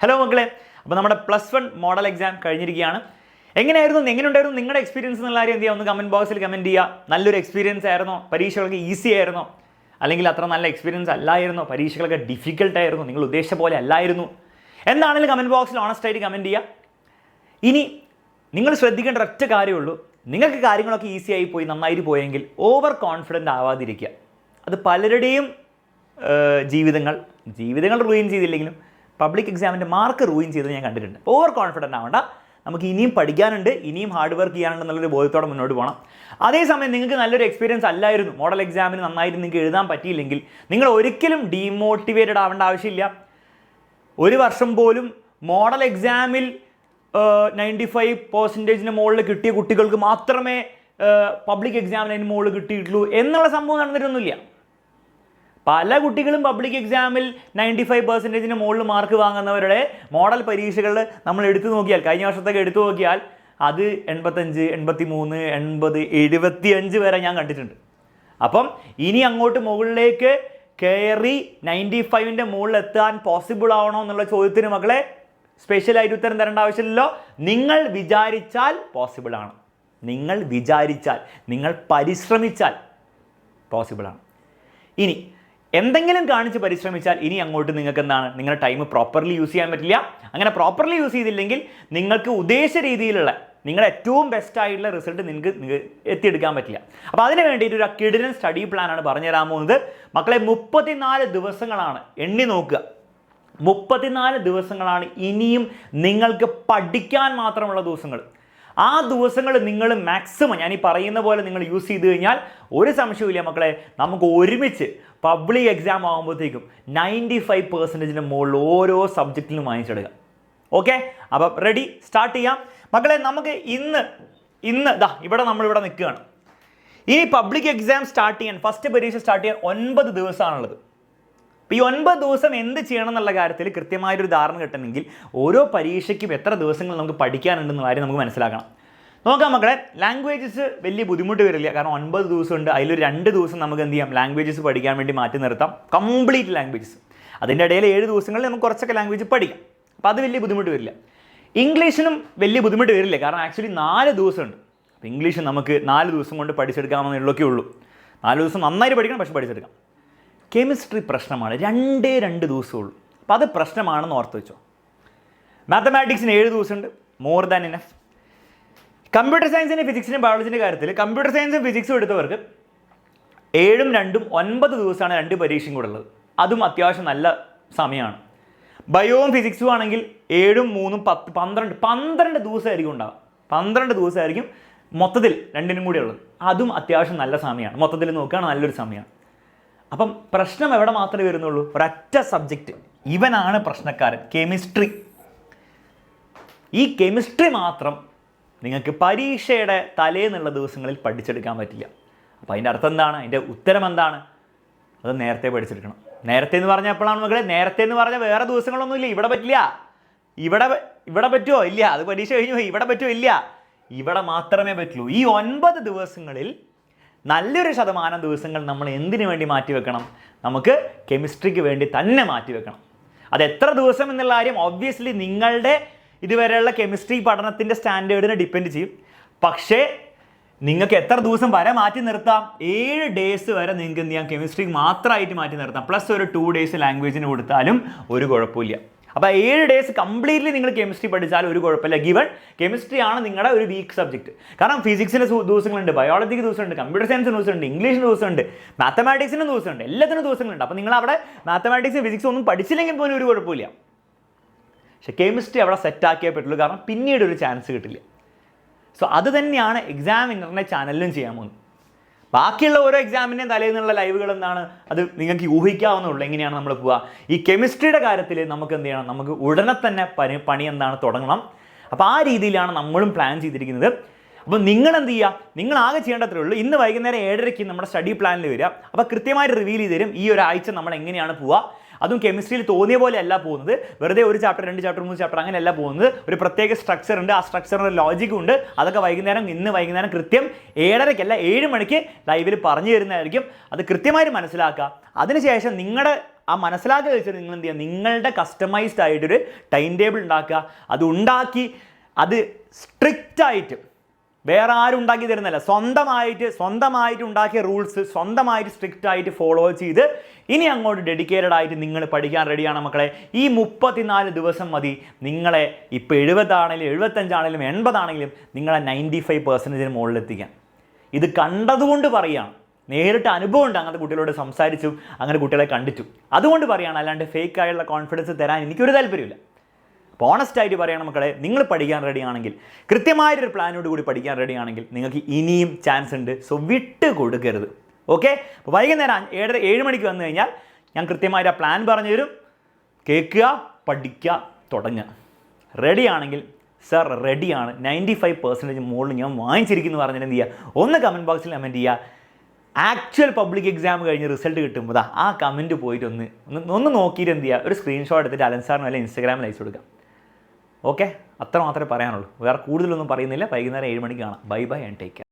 Hello മക്കളെ, അപ്പോൾ നമ്മുടെ +1 മോഡൽ എക്സാം കഴിഞ്ഞിരിക്കുകയാണ്. എങ്ങനെയുണ്ടായിരുന്നു നിങ്ങളുടെ എക്സ്പീരിയൻസ് എന്നുള്ള കാര്യം എന്ത് ചെയ്യുക, ഒന്ന് കമൻറ്റ് ബോക്സിൽ കമൻറ്റ് ചെയ്യുക. നല്ലൊരു എക്സ്പീരിയൻസ് ആയിരുന്നോ? പരീക്ഷകളൊക്കെ ഈസി ആയിരുന്നോ? അല്ലെങ്കിൽ അത്ര നല്ല എക്സ്പീരിയൻസ് അല്ലായിരുന്നോ? പരീക്ഷകളൊക്കെ ഡിഫിക്കൽട്ടായിരുന്നു, നിങ്ങൾ ഉദ്ദേശിച്ച പോലെ അല്ലായിരുന്നു? എന്താണെങ്കിലും കമൻറ്റ് ബോക്സിൽ ഓണസ്റ്റായിട്ട് കമൻറ്റ് ചെയ്യുക. ഇനി നിങ്ങൾ ശ്രദ്ധിക്കേണ്ട ഒറ്റ കാര്യമുള്ളൂ, നിങ്ങൾക്ക് കാര്യങ്ങളൊക്കെ ഈസി ആയി പോയി, നന്നായിട്ട് പോയെങ്കിൽ ഓവർ കോൺഫിഡൻ്റ് ആവാതിരിക്കുക. അത് പലരുടെയും ജീവിതങ്ങൾ റൂയിൻ ചെയ്തില്ലെങ്കിലും പബ്ലിക് എക്സാമിൻ്റെ മാർക്ക് റൂയിൻ ചെയ്ത് ഞാൻ കണ്ടിട്ടുണ്ട്. ഓവർ കോൺഫിഡൻ്റ് ആവേണ്ട, നമുക്ക് ഇനിയും പഠിക്കാനുണ്ട്, ഇനിയും ഹാർഡ് വർക്ക് ചെയ്യാനുണ്ട് എന്നുള്ളൊരു ബോധത്തോടെ മുന്നോട്ട് പോകണം. അതേസമയം നിങ്ങൾക്ക് നല്ലൊരു എക്സ്പീരിയൻസ് അല്ലായിരുന്നു, മോഡൽ എക്സാമിന് നന്നായിട്ട് നിങ്ങൾക്ക് എഴുതാൻ പറ്റിയില്ലെങ്കിൽ നിങ്ങൾ ഒരിക്കലും ഡീമോട്ടിവേറ്റഡ് ആവേണ്ട ആവശ്യമില്ല. ഒരു വർഷം പോലും മോഡൽ എക്സാമിൽ 95% മുകളിൽ കിട്ടിയ കുട്ടികൾക്ക് മാത്രമേ പബ്ലിക് എക്സാമിന് അതിന് മുകളിൽ കിട്ടിയിട്ടുള്ളൂ എന്നുള്ള സംഭവം നടന്നിട്ടൊന്നുമില്ല. പല കുട്ടികളും പബ്ലിക് എക്സാമിൽ 95% മുകളിൽ മാർക്ക് വാങ്ങുന്നവരുടെ മോഡൽ പരീക്ഷകളിൽ നമ്മൾ എടുത്തു നോക്കിയാൽ, കഴിഞ്ഞ വർഷത്തൊക്കെ എടുത്തു നോക്കിയാൽ അത് 85, 83, 80, 75 വരെ ഞാൻ കണ്ടിട്ടുണ്ട്. അപ്പം ഇനി അങ്ങോട്ട് മുകളിലേക്ക് കയറി 95ൻ്റെ മുകളിൽ എത്താൻ പോസിബിൾ ആവണോ എന്നുള്ള ചോദ്യത്തിന് മക്കളെ സ്പെഷ്യലായിട്ട് ഉത്തരം തരേണ്ട ആവശ്യമില്ലല്ലോ. നിങ്ങൾ വിചാരിച്ചാൽ പോസിബിളാണ്, നിങ്ങൾ പരിശ്രമിച്ചാൽ പോസിബിളാണ്. ഇനി എന്തെങ്കിലും കാണിച്ച് പരിശ്രമിച്ചാൽ ഇനി അങ്ങോട്ട് നിങ്ങൾക്ക് എന്താണ്, നിങ്ങളുടെ ടൈം പ്രോപ്പർലി യൂസ് ചെയ്യാൻ പറ്റില്ല. അങ്ങനെ പ്രോപ്പർലി യൂസ് ചെയ്തില്ലെങ്കിൽ നിങ്ങൾക്ക് ഉദ്ദേശിച്ച രീതിയിലുള്ള നിങ്ങളുടെ ഏറ്റവും ബെസ്റ്റ് ആയിട്ടുള്ള റിസൾട്ട് നിങ്ങൾക്ക് എത്തിയെടുക്കാൻ പറ്റില്ല. അപ്പോൾ അതിന് വേണ്ടിയിട്ട് ഒരു കിടിലൻ സ്റ്റഡി പ്ലാനാണ് പറഞ്ഞു തരാൻ പോകുന്നത്. മക്കളെ 34 ദിവസങ്ങളാണ്, എണ്ണി നോക്കുക, 34 ദിവസങ്ങളാണ് ഇനിയും നിങ്ങൾക്ക് പഠിക്കാൻ മാത്രമുള്ള ദിവസങ്ങൾ. ആ ദിവസങ്ങൾ നിങ്ങൾ മാക്സിമം ഞാൻ ഈ പറയുന്ന പോലെ നിങ്ങൾ യൂസ് ചെയ്ത് കഴിഞ്ഞാൽ ഒരു സംശയമില്ല മക്കളെ, നമുക്ക് ഒരുമിച്ച് പബ്ലിക് എക്സാം ആകുമ്പോഴത്തേക്കും 95%ന് മുകളിൽ ഓരോ സബ്ജക്റ്റിലും വാങ്ങിച്ചെടുക്കാം. ഓക്കെ, അപ്പം റെഡി, സ്റ്റാർട്ട് ചെയ്യാം മക്കളെ. നമുക്ക് ഇന്ന് ഇവിടെ നമ്മളിവിടെ നിൽക്കുകയാണ്. ഇനി പബ്ലിക് എക്സാം സ്റ്റാർട്ട് ചെയ്യാൻ, ഫസ്റ്റ് പരീക്ഷ സ്റ്റാർട്ട് ചെയ്യാൻ 9 ദിവസമാണുള്ളത്. അപ്പോൾ ഈ 9 ദിവസം എന്ത് ചെയ്യണം എന്നുള്ള കാര്യത്തിൽ കൃത്യമായൊരു ധാരണ കിട്ടണമെങ്കിൽ ഓരോ പരീക്ഷയ്ക്കും എത്ര ദിവസങ്ങൾ നമുക്ക് പഠിക്കാനുണ്ടെന്നുള്ള കാര്യം നമുക്ക് മനസ്സിലാക്കണം. നോക്കാം മക്കളെ, ലാംഗ്വേജസ് വലിയ ബുദ്ധിമുട്ട് വരില്ല, കാരണം 9 ദിവസമുണ്ട്. അതിലൊരു 2 ദിവസം നമുക്ക് എന്ത് ചെയ്യാം, ലാംഗ്വേജസ് പഠിക്കാൻ വേണ്ടി മാറ്റി നിർത്താം, കംപ്ലീറ്റ് ലാംഗ്വേജസ്. അതിൻ്റെ ഇടയിൽ 7 ദിവസങ്ങളിൽ നമുക്ക് കുറച്ചൊക്കെ ലാംഗ്വേജ് പഠിക്കാം, അപ്പോൾ അത് വലിയ ബുദ്ധിമുട്ട് വരില്ല. ഇംഗ്ലീഷിനും വലിയ ബുദ്ധിമുട്ട് വരില്ല, കാരണം ആക്ച്വലി 4 ദിവസമുണ്ട്. അപ്പോൾ ഇംഗ്ലീഷ് നമുക്ക് 4 ദിവസം കൊണ്ട് പഠിച്ചെടുക്കാമെന്നുള്ളൊക്കെ ഉള്ളൂ. 4 ദിവസം നന്നായിട്ട് പഠിക്കണം, പക്ഷെ പഠിച്ചെടുക്കാം. കെമിസ്ട്രി പ്രശ്നമാണ്, 2 ദിവസമുള്ളൂ, അപ്പോൾ അത് പ്രശ്നമാണെന്ന് ഓർത്ത് വെച്ചോ. മാത്തമാറ്റിക്സിന് 7 ദിവസമുണ്ട്, മോർ ദാൻ ഇനഫ്. കമ്പ്യൂട്ടർ സയൻസിൻ്റെ ഫിസിക്സിനും ബയോളജിൻ്റെ കാര്യത്തിൽ കമ്പ്യൂട്ടർ സയൻസും ഫിസിക്സും എടുത്തവർക്ക് 7ഉം 2ഉം 9 ദിവസമാണ് 2 പരീക്ഷയും കൂടെ ഉള്ളത്. അതും അത്യാവശ്യം നല്ല സമയമാണ്. ബയോവും ഫിസിക്സും ആണെങ്കിൽ 7ഉം 3ഉം 10, 12 ദിവസമായിരിക്കും ഉണ്ടാവുക. 12 ദിവസമായിരിക്കും മൊത്തത്തിൽ 2നും കൂടി ഉള്ളത്. അതും അത്യാവശ്യം നല്ല സമയമാണ്, മൊത്തത്തിൽ നോക്കുകയാണ് നല്ലൊരു സമയമാണ്. അപ്പം പ്രശ്നം എവിടെ മാത്രമേ വരുന്നുള്ളൂ, ഒരൊറ്റ സബ്ജക്റ്റ്, ഇവനാണ് പ്രശ്നക്കാരൻ, കെമിസ്ട്രി. ഈ കെമിസ്ട്രി മാത്രം നിങ്ങൾക്ക് പരീക്ഷയുടെ തലേന്നുള്ള ദിവസങ്ങളിൽ പഠിച്ചെടുക്കാൻ പറ്റില്ല. അപ്പോൾ അതിൻ്റെ അർത്ഥം എന്താണ്, അതിൻ്റെ ഉത്തരം എന്താണ്, അത് നേരത്തെ പഠിച്ചെടുക്കണം. നേരത്തെ എന്ന് പറഞ്ഞാൽ എപ്പോഴാണ് മക്കളെ, നേരത്തെ എന്ന് പറഞ്ഞാൽ വേറെ ദിവസങ്ങളൊന്നുമില്ല, ഇവിടെ പറ്റില്ല. ഇവിടെ പറ്റുമോ? ഇല്ല. അത് പരീക്ഷ കഴിഞ്ഞു, ഇവിടെ പറ്റുമോ? ഇല്ല. ഇവിടെ മാത്രമേ പറ്റുള്ളൂ. ഈ 9 ദിവസങ്ങളിൽ നല്ലൊരു ശതമാനം ദിവസങ്ങൾ നമ്മൾ എന്തിനു വേണ്ടി മാറ്റിവെക്കണം, നമുക്ക് കെമിസ്ട്രിക്ക് വേണ്ടി തന്നെ മാറ്റിവെക്കണം. അത് എത്ര ദിവസം എന്നുള്ള കാര്യം ഒബ്വിയസ്ലി നിങ്ങളുടെ ഇതുവരെയുള്ള കെമിസ്ട്രി പഠനത്തിൻ്റെ സ്റ്റാൻഡേർഡിനെ ഡിപ്പെൻഡ് ചെയ്യും. പക്ഷേ നിങ്ങൾക്ക് എത്ര ദിവസം വരെ മാറ്റി നിർത്താം, 7 ഡേയ്സ് വരെ നിങ്ങൾക്ക് എന്ത് ചെയ്യാം, കെമിസ്ട്രി മാത്രമായിട്ട് മാറ്റി നിർത്താം. പ്ലസ് ഒരു 2 ഡേയ്സ് ലാംഗ്വേജിന് കൊടുത്താലും ഒരു കുഴപ്പമില്ല. അപ്പോൾ 7 ഡേയ്സ് കംപ്ലീറ്റ്ലി നിങ്ങൾ കെമിസ്ട്രി പഠിച്ചാലും ഒരു കുഴപ്പമില്ല, ഗിവൺ കെമിസ്ട്രി ആണ് നിങ്ങളുടെ ഒരു വീക്ക് സബ്ജക്റ്റ്. കാരണം ഫിസിക്സിന് ദിവസങ്ങളുണ്ട്, ബയോളജിക്ക് ദിവസമുണ്ട്, കമ്പ്യൂട്ടർ സയൻസിന് ദിവസമുണ്ട്, ഇംഗ്ലീഷിന് ദിവസമുണ്ട്, മാത്തമാറ്റിക്സിന് ദിവസമുണ്ട്, എല്ലാത്തിനും ദിവസങ്ങളുണ്ട്. അപ്പോൾ നിങ്ങൾ അവിടെ മാത്തമാറ്റിക്സും ഫിസിക്സും ഒന്നും പഠിച്ചില്ലെങ്കിൽ പോലും ഒരു കുഴപ്പമില്ല. പക്ഷേ കെമിസ്ട്രി അവിടെ സെറ്റാക്കിയേ പറ്റുള്ളൂ, കാരണം പിന്നീട് ഒരു ചാൻസ് കിട്ടില്ല. സോ അത് തന്നെയാണ് എക്സാം ഇൻ്റർനെറ്റ് ചാനലിലും ചെയ്യാൻ പോകുന്നത്. ബാക്കിയുള്ള ഓരോ എക്സാമിൻ്റെയും തലേന്നുള്ള ലൈവുകൾ എന്താണ്, അത് നിങ്ങൾക്ക് ഊഹിക്കാവുന്നുള്ളൂ എങ്ങനെയാണ് നമ്മൾ പോവുക. ഈ കെമിസ്ട്രിയുടെ കാര്യത്തിൽ നമുക്ക് എന്ത് ചെയ്യണം, നമുക്ക് ഉടനെ തന്നെ പണി എന്താണ് തുടങ്ങണം. അപ്പോൾ ആ രീതിയിലാണ് നമ്മളും പ്ലാൻ ചെയ്തിരിക്കുന്നത്. അപ്പോൾ നിങ്ങൾ എന്ത് ചെയ്യുക, നിങ്ങൾ ആകെ ചെയ്യേണ്ടത്രേ ഉള്ളൂ, ഇന്ന് വൈകുന്നേരം 7:30 നമ്മുടെ സ്റ്റഡി പ്ലാനിൽ വരിക. അപ്പോൾ കൃത്യമായിട്ട് റിവീൽ ചെയ്ത് തരും ഈ ഒരാഴ്ച നമ്മൾ എങ്ങനെയാണ് പോവുക. അതും കെമിസ്ട്രിയിൽ തോന്നിയ പോലെ അല്ല പോകുന്നത്, വെറുതെ 1 ചാപ്റ്റർ 2 ചാപ്റ്റർ 3 ചാപ്റ്റർ അങ്ങനെയല്ല പോകുന്നത്. ഒരു പ്രത്യേക സ്ട്രക്ചർ ഉണ്ട്, ആ സ്ട്രക്ചറിൻ്റെ ലോജിക്കും ഉണ്ട്. അതൊക്കെ ഇന്ന് വൈകുന്നേരം കൃത്യം 7:30 7 മണിക്ക് ലൈവിൽ പറഞ്ഞു തരുന്നതായിരിക്കും. അത് കൃത്യമായിട്ട് മനസ്സിലാക്കുക. അതിനുശേഷം നിങ്ങളുടെ ആ മനസ്സിലാക്കുക വെച്ചിട്ട് നിങ്ങൾ എന്ത് ചെയ്യുക, നിങ്ങളുടെ കസ്റ്റമൈസ്ഡ് ആയിട്ടൊരു ടൈം ടേബിൾ ഉണ്ടാക്കുക. അത് ഉണ്ടാക്കി അത് സ്ട്രിക്റ്റായിട്ട് വേറെ ആരും ഉണ്ടാക്കി തരുന്നില്ല, സ്വന്തമായിട്ട് ഉണ്ടാക്കിയ റൂൾസ് സ്വന്തമായിട്ട് സ്ട്രിക്റ്റ് ആയിട്ട് ഫോളോ ചെയ്ത് ഇനി അങ്ങോട്ട് ഡെഡിക്കേറ്റഡ് ആയിട്ട് നിങ്ങൾ പഠിക്കാൻ റെഡിയാണ് മക്കളെ. ഈ 34 ദിവസം മതി നിങ്ങളെ ഇപ്പോൾ 70 ആണെങ്കിലും 75 ആണെങ്കിലും 80 ആണെങ്കിലും നിങ്ങളെ 95% മുകളിലെത്തിക്കാൻ. ഇത് കണ്ടതുകൊണ്ട് പറയുകയാണ്, നേരിട്ട് അനുഭവം ഉണ്ട്, അങ്ങനത്തെ കുട്ടികളോട് സംസാരിച്ചും അങ്ങനെ കുട്ടികളെ കണ്ടിട്ടും, അതുകൊണ്ട് പറയുകയാണ്. അല്ലാണ്ട് ഫേക്ക് ആയിട്ടുള്ള കോൺഫിഡൻസ് തരാൻ എനിക്കൊരു താല്പര്യമില്ല. അപ്പോൾ ഓണസ്റ്റായിട്ട് പറയണം മക്കളെ, നിങ്ങൾ പഠിക്കാൻ റെഡിയാണെങ്കിൽ, കൃത്യമായൊരു പ്ലാനോട് കൂടി പഠിക്കാൻ റെഡിയാണെങ്കിൽ നിങ്ങൾക്ക് ഇനിയും ചാൻസ് ഉണ്ട്. സോ വിട്ട് കൊടുക്കരുത്. ഓക്കെ, അപ്പോൾ വൈകുന്നേരം 7 മണിക്ക് വന്നു കഴിഞ്ഞാൽ ഞാൻ കൃത്യമായിട്ട് ആ പ്ലാൻ പറഞ്ഞു തരും. കേൾക്കുക, പഠിക്കുക, തുടങ്ങുക. റെഡിയാണെങ്കിൽ സർ റെഡിയാണ്, 95% മുകളിൽ ഞാൻ വാങ്ങിച്ചിരിക്കുന്നു പറഞ്ഞിട്ട് എന്ത് ചെയ്യുക, ഒന്ന് കമൻറ്റ് ബോക്സിൽ കമൻറ്റ് ചെയ്യുക. ആക്ച്വൽ പബ്ലിക് എക്സാം കഴിഞ്ഞ് റിസൾട്ട് കിട്ടുമ്പോൾ ആ കമൻറ്റ് പോയിട്ട് ഒന്ന് നോക്കിയിട്ട് എന്ത് ചെയ്യുക, ഒരു സ്ക്രീൻഷോട്ട് എടുത്തിട്ട് അലൻ സാറിന് അല്ലെങ്കിൽ ഇൻസ്റ്റാഗ്രാമിൽ അയച്ചു കൊടുക്കുക. ഓക്കെ, അത്ര മാത്രമേ പറയാനുള്ളൂ, വേറെ കൂടുതലൊന്നും പറയുന്നില്ല. വൈകുന്നേരം 7 മണിക്ക് കാണാം. Bye bye and take care.